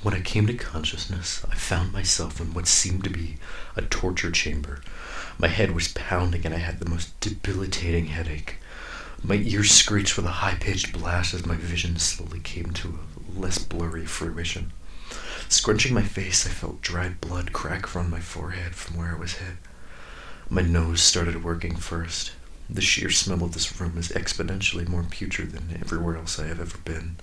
When I came to consciousness, I found myself in what seemed to be a torture chamber. My head was pounding and I had the most debilitating headache. My ears screeched with a high-pitched blast as my vision slowly came to a less blurry fruition. Scrunching my face, I felt dried blood crack from my forehead from where I was hit. My nose started working first. The sheer smell of this room is exponentially more putrid than everywhere else I have ever been.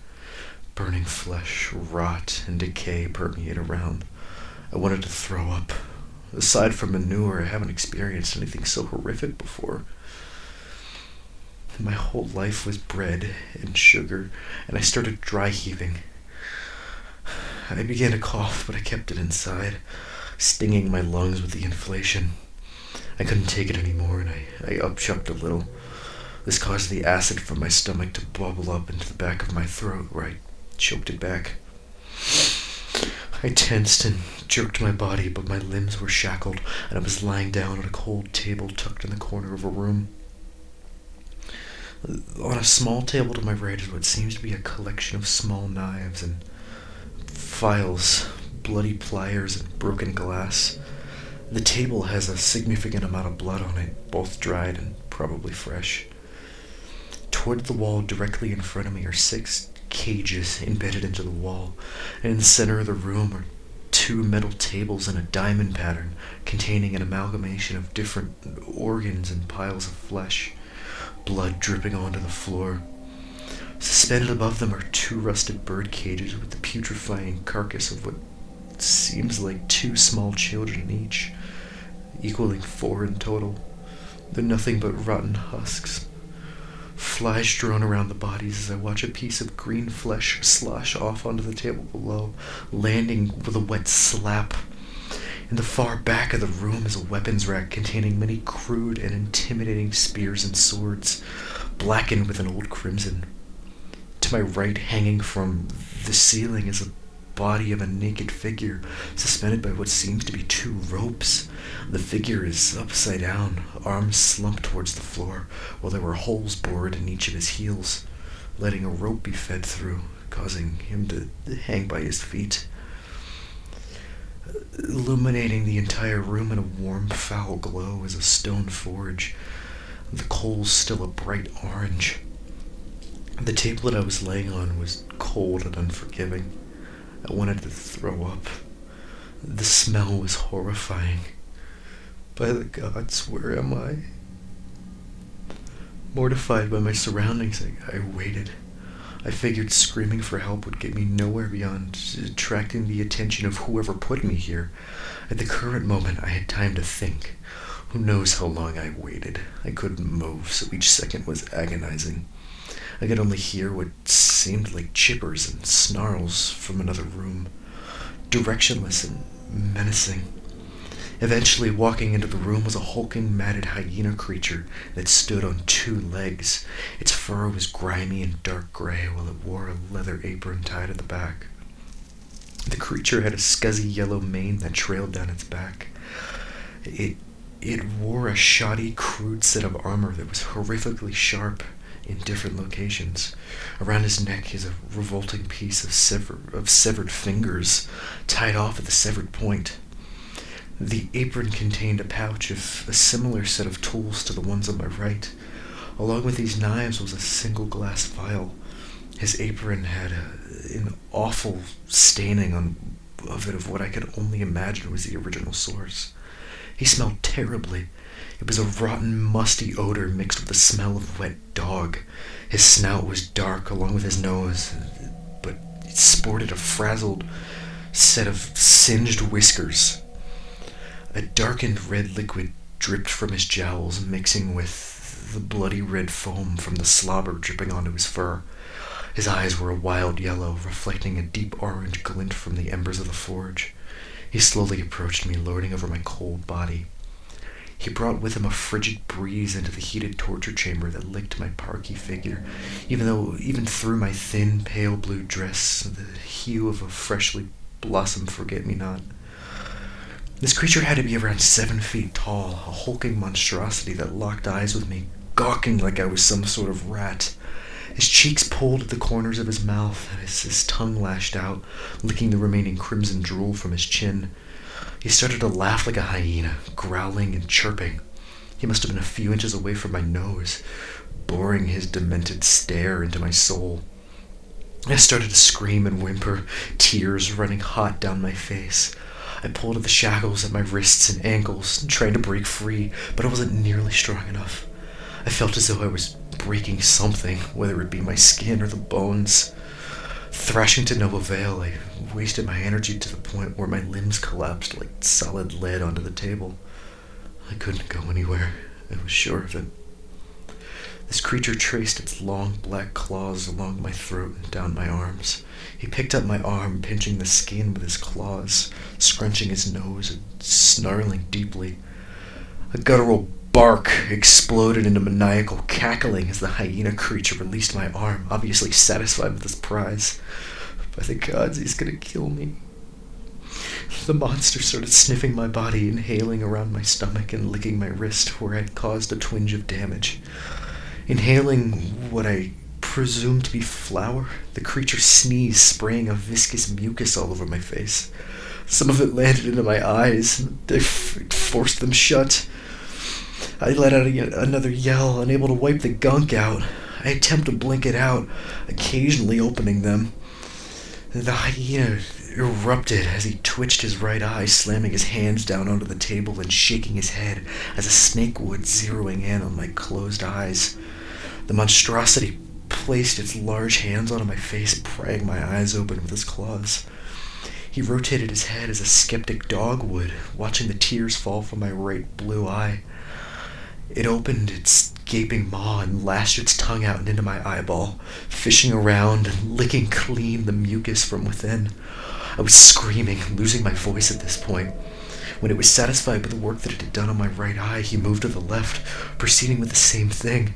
Burning flesh, rot, and decay permeate around. I wanted to throw up. Aside from manure, I haven't experienced anything so horrific before. My whole life was bread and sugar, and I started dry heaving. I began to cough, but I kept it inside, stinging my lungs with the inflation. I couldn't take it anymore, and I upchucked a little. This caused the acid from my stomach to bubble up into the back of my throat, where I choked it back. I tensed and jerked my body, but my limbs were shackled, and I was lying down on a cold table tucked in the corner of a room. On a small table to my right is what seems to be a collection of small knives and files, bloody pliers, and broken glass. The table has a significant amount of blood on it, both dried and probably fresh. Toward the wall directly in front of me are 6 cages embedded into the wall, and in the center of the room are 2 metal tables in a diamond pattern containing an amalgamation of different organs and piles of flesh, blood dripping onto the floor. Suspended above them are 2 rusted bird cages with the putrefying carcass of what seems like 2 small children each, equaling 4 in total. They're nothing but rotten husks. Flies strewn around the bodies as I watch a piece of green flesh slosh off onto the table below, landing with a wet slap. In the far back of the room is a weapons rack containing many crude and intimidating spears and swords, blackened with an old crimson. To my right, hanging from the ceiling, is a body of a naked figure, suspended by what seems to be 2 ropes. The figure is upside down, arms slumped towards the floor, while there were holes bored in each of his heels, letting a rope be fed through, causing him to hang by his feet. Illuminating the entire room in a warm, foul glow is a stone forge, the coals still a bright orange. The table that I was laying on was cold and unforgiving. I wanted to throw up. The smell was horrifying. By the gods, where am I? Mortified by my surroundings, I waited. I figured screaming for help would get me nowhere beyond attracting the attention of whoever put me here. At the current moment, I had time to think. Who knows how long I waited? I couldn't move, so each second was agonizing. I could only hear what seemed like chippers and snarls from another room, directionless and menacing. Eventually, walking into the room was a hulking, matted hyena creature that stood on 2 legs. Its fur was grimy and dark gray, while it wore a leather apron tied at the back. The creature had a scuzzy yellow mane that trailed down its back. It wore a shoddy, crude set of armor that was horrifically sharp in different locations. Around his neck is a revolting piece of severed fingers, tied off at the severed point. The apron contained a pouch of a similar set of tools to the ones on my right. Along with these knives was a single glass vial. His apron had an awful staining of it of what I could only imagine was the original source. He smelled terribly. It was a rotten, musty odor mixed with the smell of wet dog. His snout was dark along with his nose, but it sported a frazzled set of singed whiskers. A darkened red liquid dripped from his jowls, mixing with the bloody red foam from the slobber dripping onto his fur. His eyes were a wild yellow, reflecting a deep orange glint from the embers of the forge. He slowly approached me, lording over my cold body. He brought with him a frigid breeze into the heated torture chamber that licked my parky figure, even through my thin, pale blue dress, the hue of a freshly blossomed forget-me-not. This creature had to be around 7 feet tall, a hulking monstrosity that locked eyes with me, gawking like I was some sort of rat. His cheeks pulled at the corners of his mouth as his tongue lashed out, licking the remaining crimson drool from his chin. He started to laugh like a hyena, growling and chirping. He must have been a few inches away from my nose, boring his demented stare into my soul. I started to scream and whimper, tears running hot down my face. I pulled at the shackles at my wrists and ankles, trying to break free, but I wasn't nearly strong enough. I felt as though I was breaking something, whether it be my skin or the bones. Thrashing to no avail, I wasted my energy to the point where my limbs collapsed like solid lead onto the table. I couldn't go anywhere. I was sure of it. This creature traced its long black claws along my throat and down my arms. He picked up my arm, pinching the skin with his claws, scrunching his nose and snarling deeply. A guttural bark exploded into maniacal cackling as the hyena creature released my arm, obviously satisfied with his prize. By the gods, he's gonna kill me. The monster started sniffing my body, inhaling around my stomach and licking my wrist where I'd caused a twinge of damage. Inhaling what I presumed to be flour, the creature sneezed, spraying a viscous mucus all over my face. Some of it landed into my eyes, and I forced them shut. I let out another yell, unable to wipe the gunk out. I attempt to blink it out, occasionally opening them. The hyena erupted as he twitched his right eye, slamming his hands down onto the table and shaking his head as a snake would, zeroing in on my closed eyes. The monstrosity placed its large hands onto my face, prying my eyes open with his claws. He rotated his head as a skeptic dog would, watching the tears fall from my right blue eye. It opened its gaping maw and lashed its tongue out and into my eyeball, fishing around and licking clean the mucus from within. I was screaming, losing my voice at this point. When it was satisfied with the work that it had done on my right eye, he moved to the left, proceeding with the same thing.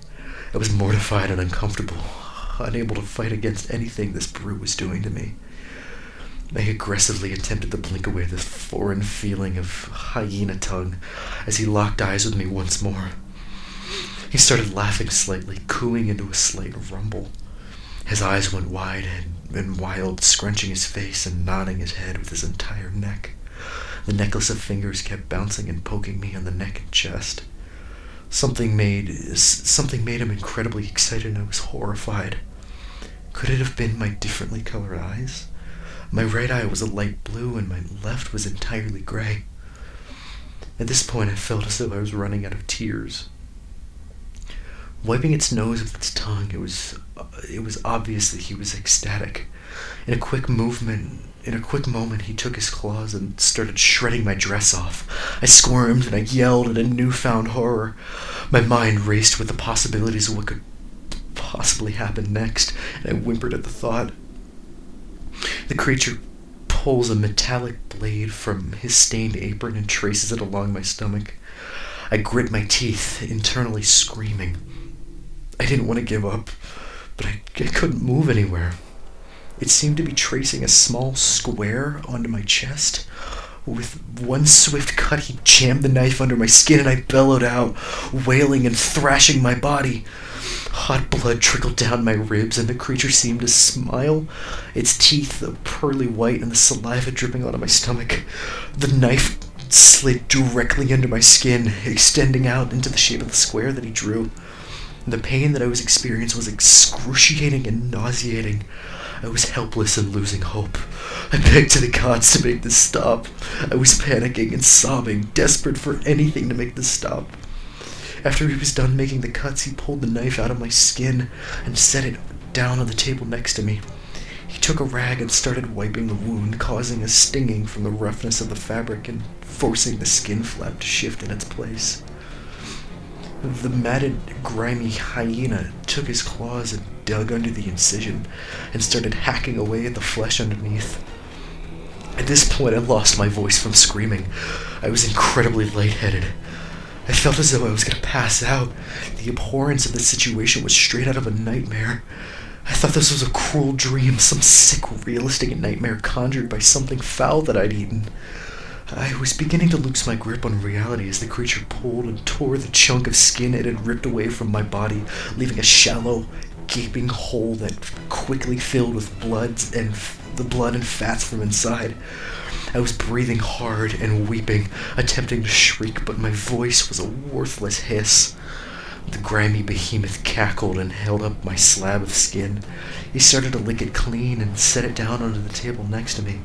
I was mortified and uncomfortable, unable to fight against anything this brute was doing to me. I aggressively attempted to blink away the foreign feeling of hyena tongue as he locked eyes with me once more. He started laughing slightly, cooing into a slight rumble. His eyes went wide and wild, scrunching his face and nodding his head with his entire neck. The necklace of fingers kept bouncing and poking me on the neck and chest. Something made him incredibly excited, and I was horrified. Could it have been my differently colored eyes? My right eye was a light blue and my left was entirely gray. At this point I felt as though I was running out of tears. Wiping its nose with its tongue, it was obvious that he was ecstatic. In a quick moment, he took his claws and started shredding my dress off. I squirmed and I yelled in a newfound horror. My mind raced with the possibilities of what could possibly happen next, and I whimpered at the thought. The creature pulls a metallic blade from his stained apron and traces it along my stomach. I grit my teeth, internally screaming. I didn't want to give up, but I couldn't move anywhere. It seemed to be tracing a small square onto my chest. With one swift cut, he jammed the knife under my skin and I bellowed out, wailing and thrashing my body. Hot blood trickled down my ribs and the creature seemed to smile, its teeth a pearly white and the saliva dripping onto my stomach. The knife slid directly under my skin, extending out into the shape of the square that he drew. The pain that I was experiencing was excruciating and nauseating. I was helpless and losing hope. I begged to the gods to make this stop. I was panicking and sobbing, desperate for anything to make this stop. After he was done making the cuts, he pulled the knife out of my skin and set it down on the table next to me. He took a rag and started wiping the wound, causing a stinging from the roughness of the fabric and forcing the skin flap to shift in its place. The matted, grimy hyena took his claws and dug under the incision and started hacking away at the flesh underneath. At this point, I lost my voice from screaming. I was incredibly lightheaded. I felt as though I was going to pass out. The abhorrence of the situation was straight out of a nightmare. I thought this was a cruel dream, some sick, realistic nightmare conjured by something foul that I'd eaten. I was beginning to lose my grip on reality as the creature pulled and tore the chunk of skin it had ripped away from my body, leaving a shallow, gaping hole that quickly filled with the blood and fats from inside. I was breathing hard and weeping, attempting to shriek, but my voice was a worthless hiss. The grimy behemoth cackled and held up my slab of skin. He started to lick it clean and set it down onto the table next to me.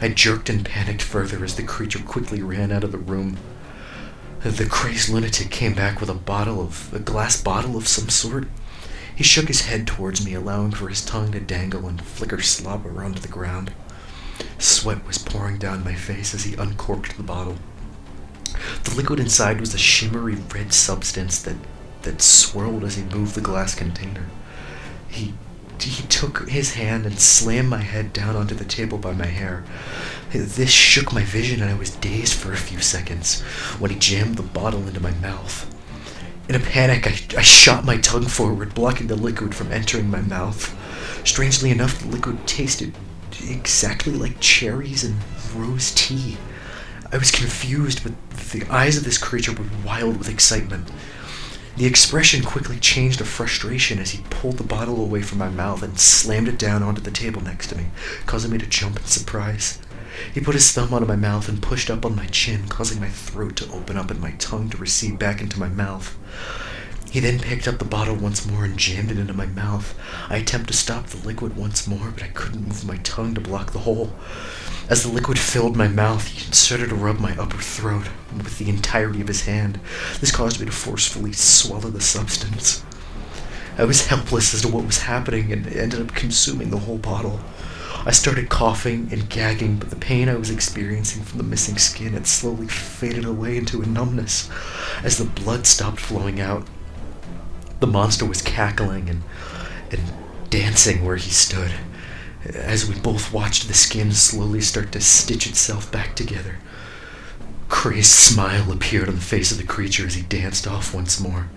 I jerked and panicked further as the creature quickly ran out of the room. The crazed lunatic came back with a glass bottle of some sort. He shook his head towards me, allowing for his tongue to dangle and flicker slobber onto the ground. Sweat was pouring down my face as he uncorked the bottle. The liquid inside was a shimmery red substance that swirled as he moved the glass container. He took his hand and slammed my head down onto the table by my hair. This shook my vision and I was dazed for a few seconds when he jammed the bottle into my mouth. In a panic, I shot my tongue forward, blocking the liquid from entering my mouth. Strangely enough, the liquid tasted exactly like cherries and rose tea. I was confused, but the eyes of this creature were wild with excitement. The expression quickly changed to frustration as he pulled the bottle away from my mouth and slammed it down onto the table next to me, causing me to jump in surprise. He put his thumb onto my mouth and pushed up on my chin, causing my throat to open up and my tongue to recede back into my mouth. He then picked up the bottle once more and jammed it into my mouth. I attempted to stop the liquid once more, but I couldn't move my tongue to block the hole. As the liquid filled my mouth, he started to rub my upper throat with the entirety of his hand. This caused me to forcefully swallow the substance. I was helpless as to what was happening and ended up consuming the whole bottle. I started coughing and gagging, but the pain I was experiencing from the missing skin had slowly faded away into a numbness as the blood stopped flowing out. The monster was cackling and dancing where he stood, as we both watched the skin slowly start to stitch itself back together. A crazed smile appeared on the face of the creature as he danced off once more.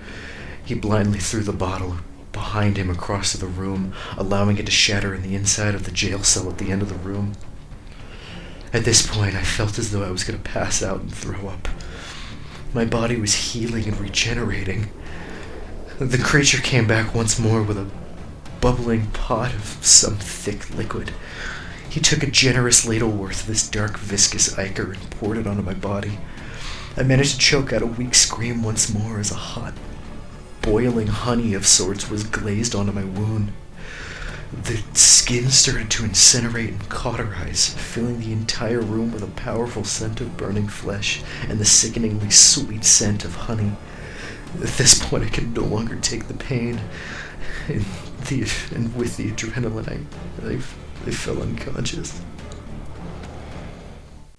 He blindly threw the bottle behind him across the room, allowing it to shatter in the inside of the jail cell at the end of the room. At this point, I felt as though I was going to pass out and throw up. My body was healing and regenerating. The creature came back once more with a bubbling pot of some thick liquid. He took a generous ladle worth of this dark, viscous ichor and poured it onto my body. I managed to choke out a weak scream once more as a hot, boiling honey of sorts was glazed onto my wound. The skin started to incinerate and cauterize, filling the entire room with a powerful scent of burning flesh and the sickeningly sweet scent of honey. At this point, I could no longer take the pain, and with the adrenaline, I fell unconscious.